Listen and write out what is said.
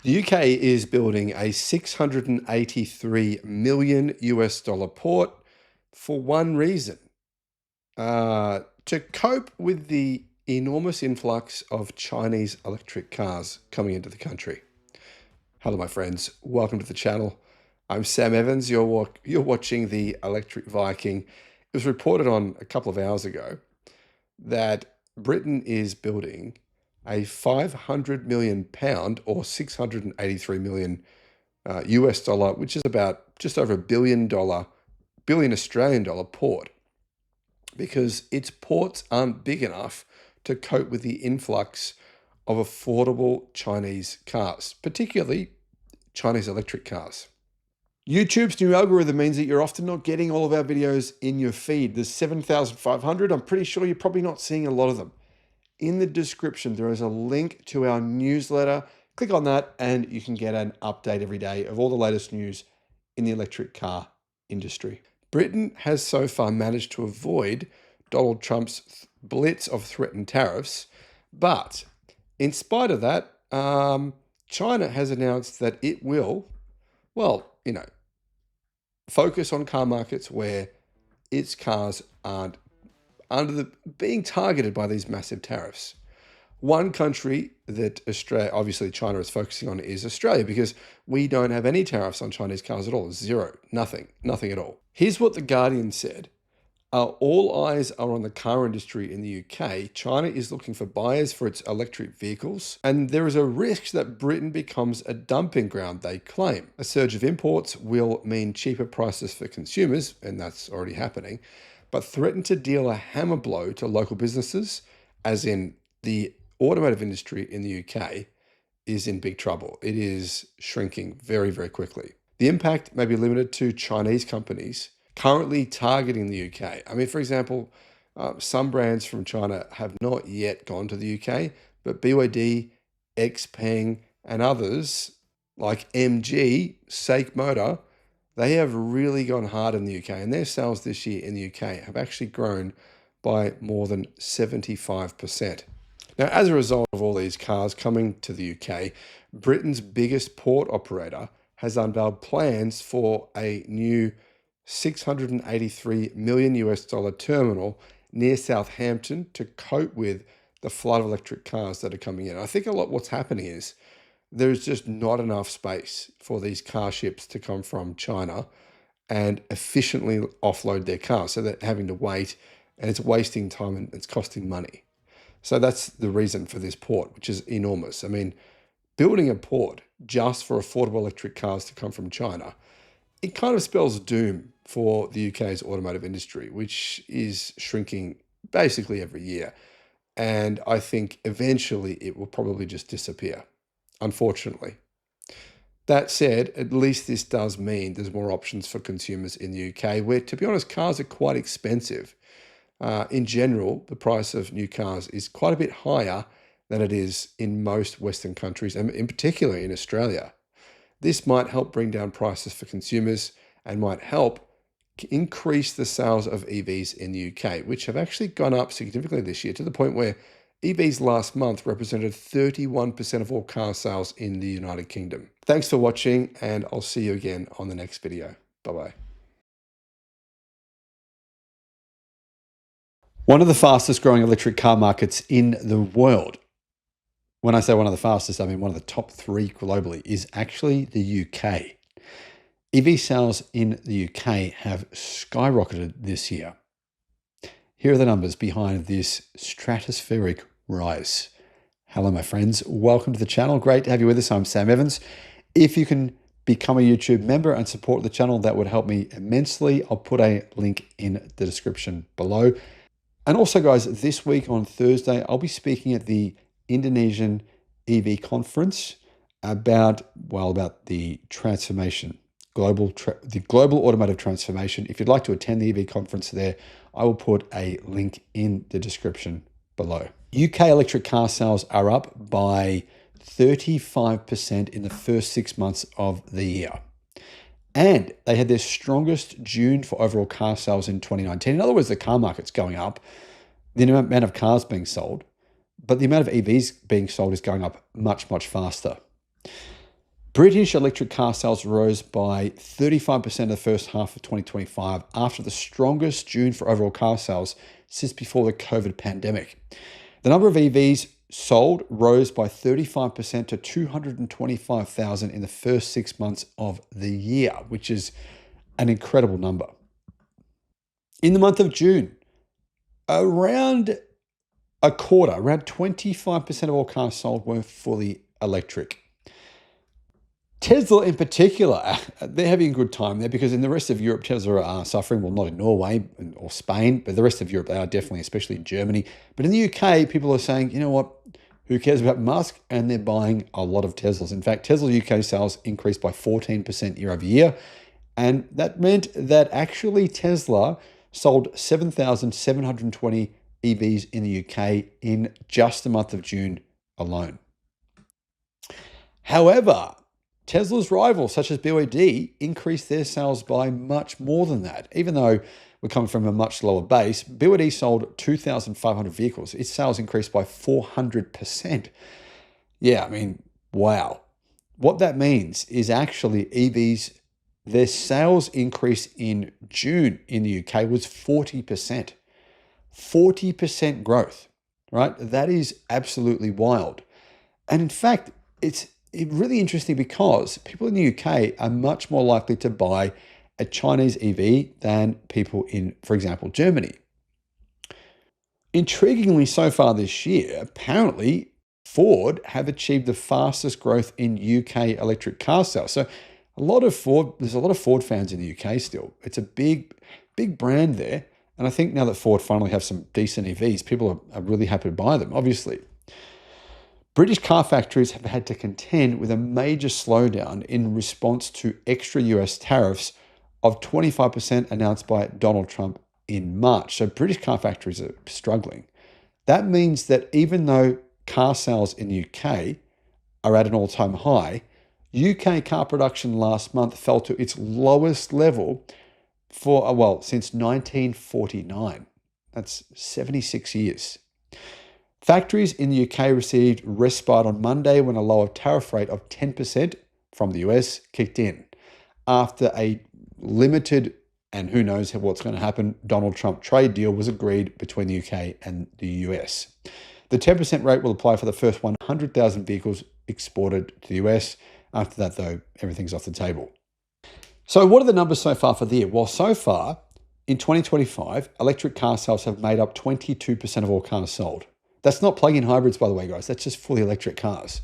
The UK is building a $683 million port for one reason, to cope with the enormous influx of Chinese electric cars coming into the country. Hello, my friends. Welcome to the channel. I'm Sam Evans. You're watching the Electric Viking. It was reported on a couple of hours ago that Britain is building a £500 million or 683 million US dollar, which is about just over billion Australian dollar port, because its ports aren't big enough to cope with the influx of affordable Chinese cars, particularly Chinese electric cars. YouTube's new algorithm means that you're often not getting all of our videos in your feed. There's 7,500. I'm pretty sure you're probably not seeing a lot of them. In the description, there is a link to our newsletter. Click on that and you can get an update every day of all the latest news in the electric car industry. Britain has so far managed to avoid Donald Trump's blitz of threatened tariffs, but in spite of that, China has announced that it will, focus on car markets where its cars aren't being targeted by these massive tariffs. One country that obviously China is focusing on is Australia, because we don't have any tariffs on Chinese cars at all. Zero, nothing at all. Here's what The Guardian said. All eyes are on the car industry in the UK. China is looking for buyers for its electric vehicles, and there is a risk that Britain becomes a dumping ground, they claim. A surge of imports will mean cheaper prices for consumers, and that's already happening, but threaten to deal a hammer blow to local businesses, as in the automotive industry in the UK is in big trouble. It is shrinking very, very quickly. The impact may be limited to Chinese companies currently targeting the UK. I mean, for example, some brands from China have not yet gone to the UK, but BYD, XPeng, and others like MG, SAIC Motor, they have really gone hard in the UK, and their sales this year in the UK have actually grown by more than 75%. Now, as a result of all these cars coming to the UK, Britain's biggest port operator has unveiled plans for a new $683 million terminal near Southampton to cope with the flood of electric cars that are coming in. I think a lot what's happening is there's just not enough space for these car ships to come from China and efficiently offload their cars. So they're having to wait, and it's wasting time and it's costing money. So that's the reason for this port, which is enormous. I mean, building a port just for affordable electric cars to come from China, it kind of spells doom for the UK's automotive industry, which is shrinking basically every year. And I think eventually it will probably just disappear, unfortunately. That said, at least this does mean there's more options for consumers in the UK, where, to be honest, cars are quite expensive. In general, the price of new cars is quite a bit higher than it is in most Western countries, and in particular in Australia. This might help bring down prices for consumers and might help increase the sales of EVs in the UK, which have actually gone up significantly this year, to the point where EVs last month represented 31% of all car sales in the United Kingdom. Thanks for watching, and I'll see you again on the next video. Bye-bye. One of the fastest growing electric car markets in the world, when I say one of the fastest, I mean one of the top three globally, is actually the UK. EV sales in the UK have skyrocketed this year. Here are the numbers behind this stratospheric rise. Hello, my friends. Welcome to the channel. Great to have you with us. I'm Sam Evans. If you can become a YouTube member and support the channel, that would help me immensely. I'll put a link in the description below. And also, guys, this week on Thursday, I'll be speaking at the Indonesian EV conference about the transformation, the global automotive transformation. If you'd like to attend the EV conference there, I will put a link in the description below. UK electric car sales are up by 35% in the first 6 months of the year. And they had their strongest June for overall car sales in 2019. In other words, the car market's going up, the amount of cars being sold, but the amount of EVs being sold is going up much, much faster. British electric car sales rose by 35% in the first half of 2025 after the strongest June for overall car sales since before the COVID pandemic. The number of EVs sold rose by 35% to 225,000 in the first 6 months of the year, which is an incredible number. In the month of June, around a quarter, around 25% of all cars sold were fully electric. Tesla in particular, they're having a good time there because in the rest of Europe, Tesla are suffering. Well, not in Norway or Spain, but the rest of Europe, they are definitely, especially in Germany. But in the UK, people are saying, you know what, who cares about Musk? And they're buying a lot of Teslas. In fact, Tesla UK sales increased by 14% year over year. And that meant that actually Tesla sold 7,720 EVs in the UK in just the month of June alone. However, Tesla's rivals, such as BYD, increased their sales by much more than that. Even though we're coming from a much lower base, BYD sold 2,500 vehicles. Its sales increased by 400%. Yeah, I mean, wow. What that means is actually EVs, their sales increase in June in the UK was 40%. 40% growth, right? That is absolutely wild. And in fact, it's really interesting because people in the UK are much more likely to buy a Chinese EV than people in, for example, Germany. Intriguingly, so far this year, apparently Ford have achieved the fastest growth in UK electric car sales. So there's a lot of Ford fans in the UK still. It's a big brand there. And I think now that Ford finally have some decent EVs, people are really happy to buy them, obviously. British car factories have had to contend with a major slowdown in response to extra US tariffs of 25% announced by Donald Trump in March. So British car factories are struggling. That means that even though car sales in the UK are at an all-time high, UK car production last month fell to its lowest level since 1949. That's 76 years. Factories in the UK received respite on Monday when a lower tariff rate of 10% from the US kicked in after a limited, and who knows what's going to happen, Donald Trump trade deal was agreed between the UK and the US. The 10% rate will apply for the first 100,000 vehicles exported to the US. After that, though, everything's off the table. So what are the numbers so far for the year? Well, so far in 2025, electric car sales have made up 22% of all cars sold. That's not plug-in hybrids, by the way, guys. That's just fully electric cars.